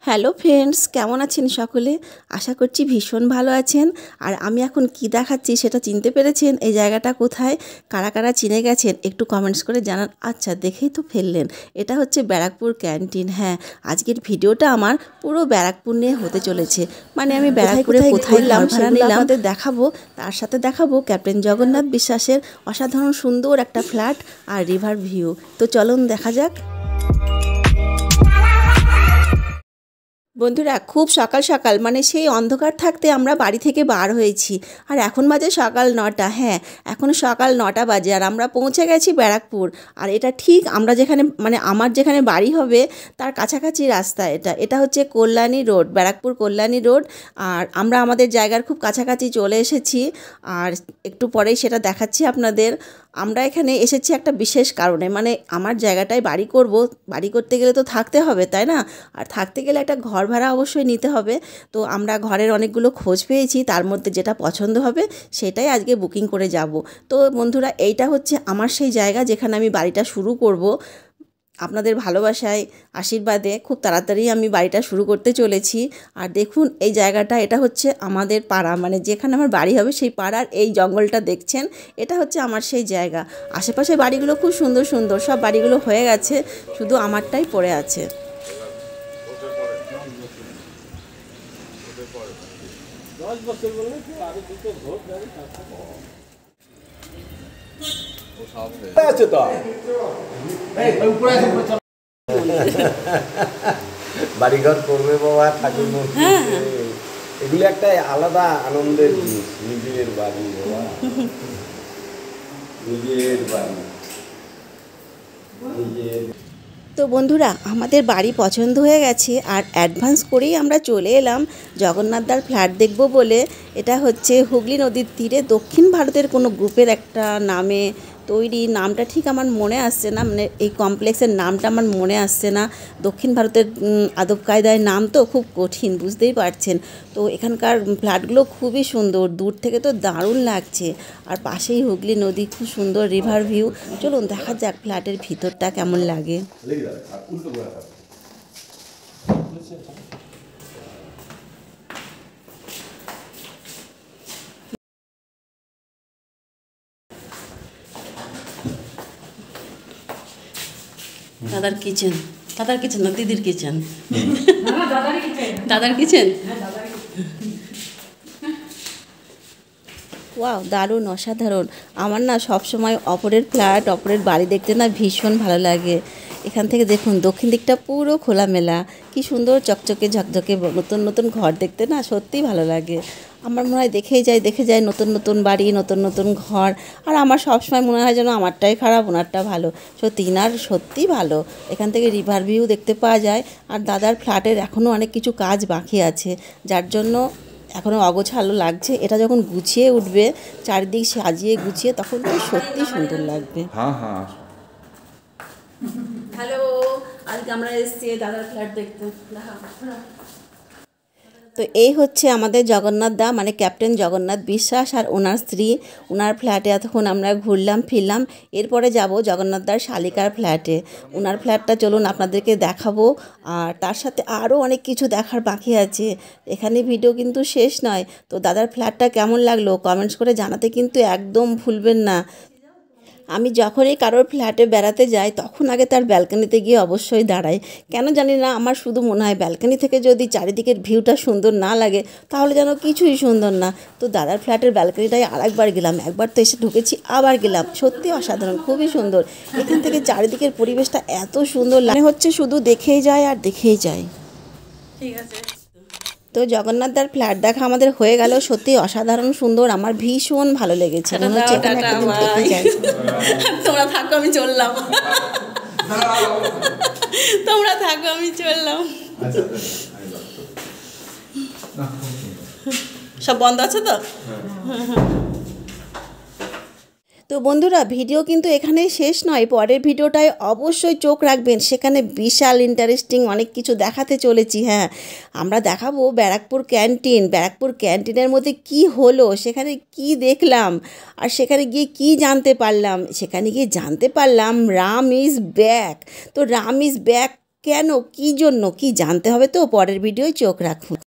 Hello friends, কেমন আছেন সকলে? আশা করছি ভীষণ ভালো আছেন। আর আমি এখন কি দেখাচ্ছি সেটা চিনতে পেরেছেন? এই জায়গাটা কোথায়, কারা কারা চিনে গেছেন একটু কমেন্টস করে জানান। আচ্ছা, দেখেই তো ফেললেন, এটা হচ্ছে ব্যারাকপুর ক্যান্টিন। হ্যাঁ, আজকের ভিডিওটা আমার পুরো ব্যারাকপুর নিয়ে হতে চলেছে। মানে আমি ব্যারাকপুরে কোথায় ঘর ভাড়া নিলাম আপনাদের দেখাবো, তার সাথে দেখাবো ক্যাপ্টেন জগন্নাথ বিশ্বাসের অসাধারণ সুন্দর একটা ফ্ল্যাট আর রিভার ভিউ। তো চলুন দেখা যাক। বন্ধুরা, খুব সকাল সকাল মানে সেই অন্ধকার থাকতে আমরা বাড়ি থেকে বার হয়েছি। আর এখন বাজে সকাল 9টা। হ্যাঁ, এখন সকাল 9টা বাজে আর আমরা পৌঁছে গেছি ব্যারাকপুর। আর এটা ঠিক আমরা যেখানে মানে আমার যেখানে বাড়ি হবে তার কাছাকাছি রাস্তা। এটা হচ্ছে কল্যাণী রোড, ব্যারাকপুর কল্যাণী রোড। আর আমরা আমাদের জায়গার খুব কাছাকাছি চলে এসেছি। আর একটু পরেই সেটা দেখাচ্ছি আপনাদের। আমরা এখানে এসেছি একটা বিশেষ কারণে, মানে আমার জায়গাটায় বাড়ি করব। বাড়ি করতে গেলে তো থাকতে হবে, তাই না? আর থাকতে গেলে একটা ঘর ভাড়া অবশ্যই নিতে হবে। তো আমরা ঘরের অনেকগুলো খোঁজ পেয়েছি, তার মধ্যে যেটা পছন্দ হবে সেটাই আজকে বুকিং করে যাব। তো বন্ধুরা, এইটা হচ্ছে আমার সেই জায়গা যেখানে আমি বাড়িটা শুরু করব। আপনাদের ভালোবাসায় আশীর্বাদে খুব তাড়াতাড়ি আমি বাড়িটা শুরু করতে চলেছি। আর দেখুন এই জায়গাটা, এটা হচ্ছে আমাদের পাড়া, মানে যেখানে আমার বাড়ি হবে সেই পাড়ার এই জঙ্গলটা দেখছেন, এটা হচ্ছে আমার সেই জায়গা। আশেপাশে বাড়িগুলো খুব সুন্দর সুন্দর, সব বাড়িগুলো হয়ে গেছে, শুধু আমারটাই পড়ে আছে। বাড়িঘর করবে বাবা, ঠাকুর মূর্তি, এগুলো একটা আলাদা আনন্দের জিনিস। নিজের বাড়ি বাবা, নিজের বাড়ি, নিজের। তো বন্ধুরা, আমাদের বাড়ি পছন্দ হয়ে গেছে আর অ্যাডভান্স করেই আমরা চলে এলাম জগন্নাথদার ফ্ল্যাট দেখব বলে। এটা হচ্ছে হুগলি নদীর তীরে দক্ষিণ ভারতের কোনো গ্রুপের একটা নামে তৈরি। নামটা ঠিক আমার মনে আসছে না, মানে এই কমপ্লেক্সের নামটা আমার মনে আসছে না। দক্ষিণ ভারতের আদব কায়দায় নাম তো খুব কঠিন, বুঝতেই পারছেন। তো এখানকার ফ্ল্যাটগুলো খুবই সুন্দর, দূর থেকে তো দারুণ লাগছে। আর পাশেই হুগলি নদী, খুব সুন্দর রিভার ভিউ। চলুন দেখা যাক ফ্ল্যাটের ভিতরটা কেমন লাগে। দাদার কিচেন, দাদার কিচেন না দিদির কিচেন, দাদার কিচেন। ওয়াও, দারুণ, অসাধারণ। আমার না সবসময় অপরের ফ্ল্যাট, অপরের বাড়ি দেখতে না ভীষণ ভালো লাগে। এখান থেকে দেখুন দক্ষিণ দিকটা পুরো খোলামেলা, কি সুন্দর চকচকে ঝকঝকে নতুন নতুন ঘর দেখতে না সত্যিই ভালো লাগে। আমার মনে হয় দেখে যায় নতুন নতুন বাড়ি, নতুন নতুন ঘর। আর আমার সবসময় মনে হয় যেন আমারটাই খারাপ, ওনারটা ভালো। সত্যি ইনার সত্যিই ভালো। এখান থেকে রিভার ভিউ দেখতে পাওয়া যায়। আর দাদার ফ্ল্যাটের এখনও অনেক কিছু কাজ বাকি আছে, যার জন্য এখনও অগোছালো লাগছে। এটা যখন গুছিয়ে উঠবে, চারিদিক সাজিয়ে গুছিয়ে, তখন তো সত্যি সুন্দর লাগবে। হ্যাঁ হ্যাঁ। হ্যালো, আজকে আমরা এসেছি দাদার ফ্ল্যাট দেখতে। তো এই হচ্ছে আমাদের জগন্নাথ দা, মানে ক্যাপ্টেন জগন্নাথ বিশ্বাস আর ওনার স্ত্রী। ওনার ফ্ল্যাটে এতক্ষণ আমরা ঘুরলাম ফিরলাম। এরপরে যাব জগন্নাথ দার শালিকার ফ্ল্যাটে। ওনার ফ্ল্যাটটা চলুন আপনাদেরকে দেখাবো। আর তার সাথে আরও অনেক কিছু দেখার বাকি আছে। এখানে ভিডিও কিন্তু শেষ নয়। তো দাদার ফ্ল্যাটটা কেমন লাগলো কমেন্টস করে জানাতে কিন্তু একদম ভুলবেন না। আমি যখনই কারোর ফ্ল্যাটে বেড়াতে যাই তখন আগে তার ব্যালকনিতে গিয়ে অবশ্যই দাঁড়াই। কেন জানি না, আমার শুধু মনে হয় ব্যালকনি থেকে যদি চারিদিকের ভিউটা সুন্দর না লাগে তাহলে যেন কিছুই সুন্দর না। তো দাদার ফ্ল্যাটের ব্যালকনিটাই আরেকবার গেলাম, একবার তো এসে ঢুকেছি, আবার গেলাম। সত্যি অসাধারণ, খুবই সুন্দর। এখান থেকে চারিদিকের পরিবেশটা এত সুন্দর লাগে, হচ্ছে শুধু দেখেই যায় আর দেখেই যায়। ঠিক আছে। তো জগন্নাথদার ফ্ল্যাট দেখা আমাদের হয়ে গেল। সত্যি অসাধারণ সুন্দর, আমার ভীষণ ভালো লেগেছে। মনে হচ্ছে এখানে একদিন থেকে যাই। তোমরা থাকো, আমি চললাম। তোমরা থাকো, আমি চললাম। সব বন্ধ আছে তো? তো বন্ধুরা, ভিডিও কিন্তু এখানেই শেষ নয়। পরের ভিডিওটায় অবশ্যই চোখ রাখবেন, সেখানে বিশাল ইন্টারেস্টিং অনেক কিছু দেখাতে চলেছি। হ্যাঁ, আমরা দেখাবো ব্যারাকপুর ক্যান্টিন। ব্যারাকপুর ক্যান্টিনের মধ্যে কি হলো, সেখানে কি দেখলাম, আর সেখানে গিয়ে কি জানতে পারলাম। সেখানে গিয়ে জানতে পারলাম রাম ইজ ব্যাক। তো রাম ইজ ব্যাক কেন, কী জন্য, কি জানতে হবে তো পরের ভিডিওয় চোখ রাখুন।